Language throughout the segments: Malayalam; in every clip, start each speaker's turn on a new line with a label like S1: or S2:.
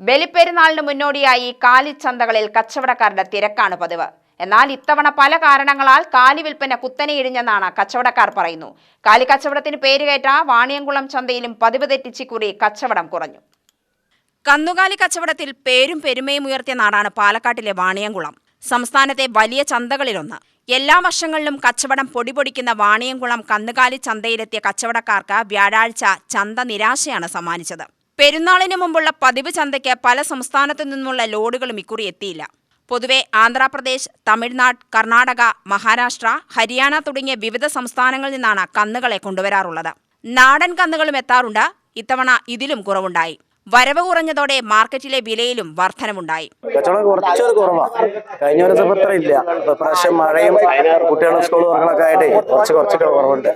S1: ബലിപ്പെരുന്നാളിന് മുന്നോടിയായി കാലിച്ചന്തകളിൽ കച്ചവടക്കാരുടെ തിരക്കാണ് പതിവ്. എന്നാൽ ഇത്തവണ പല കാരണങ്ങളാൽ കാലി വിൽപ്പന കുത്തനെ ഇടിഞ്ഞെന്നാണ് കച്ചവടക്കാർ പറയുന്നു. കാലി കച്ചവടത്തിന് പേരുകേറ്റ വാണിയംകുളം ചന്തയിലും പതിവ് തെറ്റിച്ചിക്കുറി കച്ചവടം കുറഞ്ഞു. കന്നുകാലി കച്ചവടത്തിൽ പേരും പെരുമയും ഉയർത്തിയ നാടാണ് പാലക്കാട്ടിലെ വാണിയംകുളം. സംസ്ഥാനത്തെ വലിയ ചന്തകളിലൊന്ന്. എല്ലാ വർഷങ്ങളിലും കച്ചവടം പൊടിപൊടിക്കുന്ന വാണിയംകുളം കന്നുകാലി ചന്തയിലെത്തിയ കച്ചവടക്കാർക്ക് വ്യാഴാഴ്ച ചന്ത നിരാശയാണ് സമ്മാനിച്ചത്. പെരുന്നാളിന് മുമ്പുള്ള പതിവ് ചന്തയ്ക്ക് പല സംസ്ഥാനത്തു നിന്നുള്ള ലോഡുകളും ഇക്കുറി എത്തിയില്ല. പൊതുവെ ആന്ധ്രാപ്രദേശ്, തമിഴ്നാട്, കർണാടക, മഹാരാഷ്ട്ര, ഹരിയാന തുടങ്ങിയ വിവിധ സംസ്ഥാനങ്ങളിൽ നിന്നാണ് കന്നുകളെ കൊണ്ടുവരാറുള്ളത്. നാടൻ കന്നുകളും എത്താറുണ്ട്. ഇത്തവണ ഇതിലും കുറവുണ്ടായി. വരവ് കുറഞ്ഞതോടെ മാർക്കറ്റിലെ വിലയിലും വർധനവുണ്ടായി.
S2: കച്ചവടം കുറച്ചൊരു കുറവാണ്. കഴിഞ്ഞ ഒരു ദിവസം ഇല്ല. പ്രാവശ്യം മഴയും കുട്ടികളുടെ സ്കൂൾ വർക്കുകളൊക്കെ ആയിട്ട് കുറച്ചൊക്കെ കുറവുണ്ട്.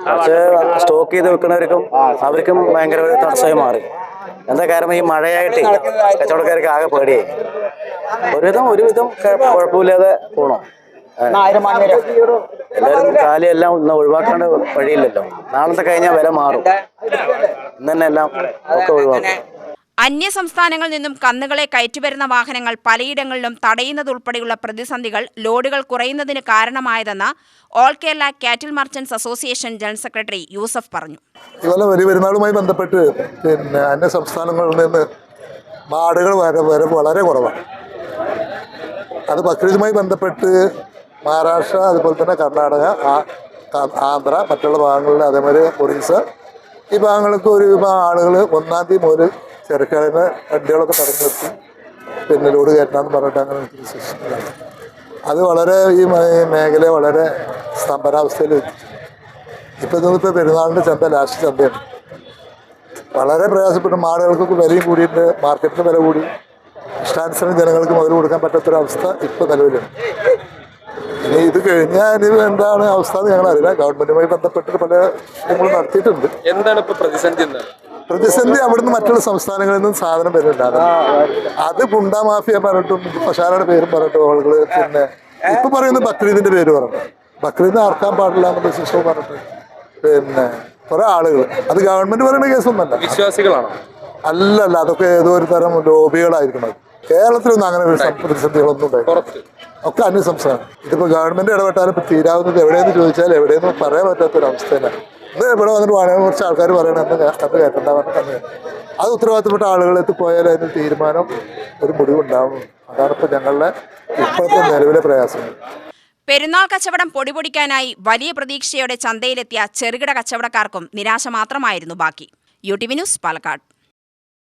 S2: കുറച്ച് സ്റ്റോക്ക് ചെയ്ത് വെക്കുന്നവർക്കും അവർക്കും ഭയങ്കര ഒരു തടസ്സമായി മാറി. എന്താ കാരണം, ഈ മഴയായിട്ട് കച്ചവടക്കാർക്ക് ആകെ പേടിയായി. ഒരുവിധം കുഴപ്പമില്ലാതെ പോകണം. എല്ലാവരും കാലിയെല്ലാം ഒന്ന് ഒഴിവാക്കാണ്ട് വഴിയില്ലല്ലോ. നാളത്തെ കഴിഞ്ഞാൽ വില മാറും. ഇന്ന് തന്നെ എല്ലാം ഒക്കെ ഒഴിവാക്കും.
S1: അന്യ സംസ്ഥാനങ്ങളിൽ നിന്നും കന്നുകളെ കയറ്റിവരുന്ന വാഹനങ്ങൾ പലയിടങ്ങളിലും തടയുന്നതുൾപ്പെടെയുള്ള പ്രതിസന്ധികൾ ലോഡുകൾ കുറയുന്നതിന് കാരണമായതെന്ന് all Kerala cattle merchants association general secretary Yusuf പറഞ്ഞു.
S3: ഇതുപോലെ വലിയ പെരുന്നാളുമായി ബന്ധപ്പെട്ട് അന്യ സംസ്ഥാനങ്ങളിൽ നിന്ന് മാടുകൾ വളരെ കുറവാണ്. അത് ബക്രീദുമായി ബന്ധപ്പെട്ട് മഹാരാഷ്ട്ര, അതുപോലെ തന്നെ കർണാടക, ആന്ധ്ര, മറ്റുള്ള ഭാഗങ്ങളിൽ, അതേമാതിരി ഒറീസ, ഈ ഭാഗങ്ങൾക്ക് ഒരു വിഭാഗം ആളുകൾ 1-ാം തീയതി മുതൽ ചെറുക്കാരുടെ വണ്ടികളൊക്കെ തടഞ്ഞു നിർത്തി ലോഡ് കയറ്റാന്ന് പറഞ്ഞിട്ട് അങ്ങനെ സൃഷ്ടിച്ചതാണ്. അത് വളരെ ഈ മേഖലയെ വളരെ സ്തംഭനാവസ്ഥയിൽ എത്തിച്ചു. ഇപ്പോൾ പെരുന്നാളിൻ്റെ ചന്ത ലാസ്റ്റ് ചന്തയാണ്. വളരെ പ്രയാസപ്പെട്ടു. മാടുകൾക്കൊക്കെ വിലയും കൂടിയിട്ട് മാർക്കറ്റിന് വില കൂടി. ഇഷ്ടാനുസരണം ജനങ്ങൾക്ക് മുതൽ കൊടുക്കാൻ പറ്റാത്തൊരവസ്ഥ ഇപ്പോൾ നിലവിലുണ്ട്. ഇനി ഇത് കഴിഞ്ഞാൽ എന്താണ് അവസ്ഥ എന്ന് ഞങ്ങൾ അറിയില്ല. ഗവൺമെന്റുമായി ബന്ധപ്പെട്ടിട്ട് പല കാര്യങ്ങളും നടത്തിയിട്ടുണ്ട്.
S4: എന്താണ് ഇപ്പോൾ പ്രതിസന്ധി?
S3: പ്രതിസന്ധി അവിടുന്ന് മറ്റുള്ള സംസ്ഥാനങ്ങളിൽ നിന്നും സാധനം വരുന്നുണ്ടാകും. അത് ഗുണ്ട മാഫിയ പറഞ്ഞിട്ടും പശാലയുടെ പേരും പറഞ്ഞിട്ടും ആളുകൾ ഇപ്പൊ പറയുന്നത് ബക്രീദിന്റെ പേര് പറഞ്ഞു. ബക്രീദിന് അറക്കാൻ പാടില്ല എന്നുള്ള ശിക്ഷ പറഞ്ഞിട്ട് കുറെ ആളുകൾ. അത് ഗവൺമെന്റ് പറയുന്ന കേസൊന്നല്ല,
S4: വിശ്വാസികളാണ്.
S3: അല്ലല്ല, അതൊക്കെ ഏതോ ഒരു തരം ലോബികളായിരിക്കണം. കേരളത്തിലൊന്നും അങ്ങനെ ഒരു പ്രതിസന്ധികളൊന്നും ഉണ്ടായില്ല. ഒക്കെ അന്യ സംസ്ഥാനം. ഇതിപ്പോൾ ഗവൺമെന്റ് ഇടപെട്ടാലും ഇപ്പം തീരാവുന്നത് എവിടെയെന്ന് ചോദിച്ചാൽ എവിടെയെന്ന് പറയാൻ പറ്റാത്തൊരവസ്ഥയിലാണ്. ഇത് ഇവിടെ വന്നിട്ട് വളരെ കുറച്ച് ആൾക്കാർ പറയണം എന്ന് കേട്ടിട്ടുണ്ടാ പറഞ്ഞിട്ട് അത് ഉത്തരവാദിത്തപ്പെട്ട ആളുകളെത്തി പോയാൽ അതിന് തീരുമാനം ഒരു മുടിവുണ്ടാവും. അതാണ് ഇപ്പോൾ ഞങ്ങളുടെ ഇപ്പോഴത്തെ നിലവിലെ പ്രയാസങ്ങൾ.
S1: പെരുന്നാൾ കച്ചവടം പൊടിപൊടിക്കാനായി വലിയ പ്രതീക്ഷയോടെ ചന്തയിലെത്തിയ ചെറുകിട കച്ചവടക്കാർക്കും നിരാശ മാത്രമായിരുന്നു ബാക്കി. UTV news, Palakkad.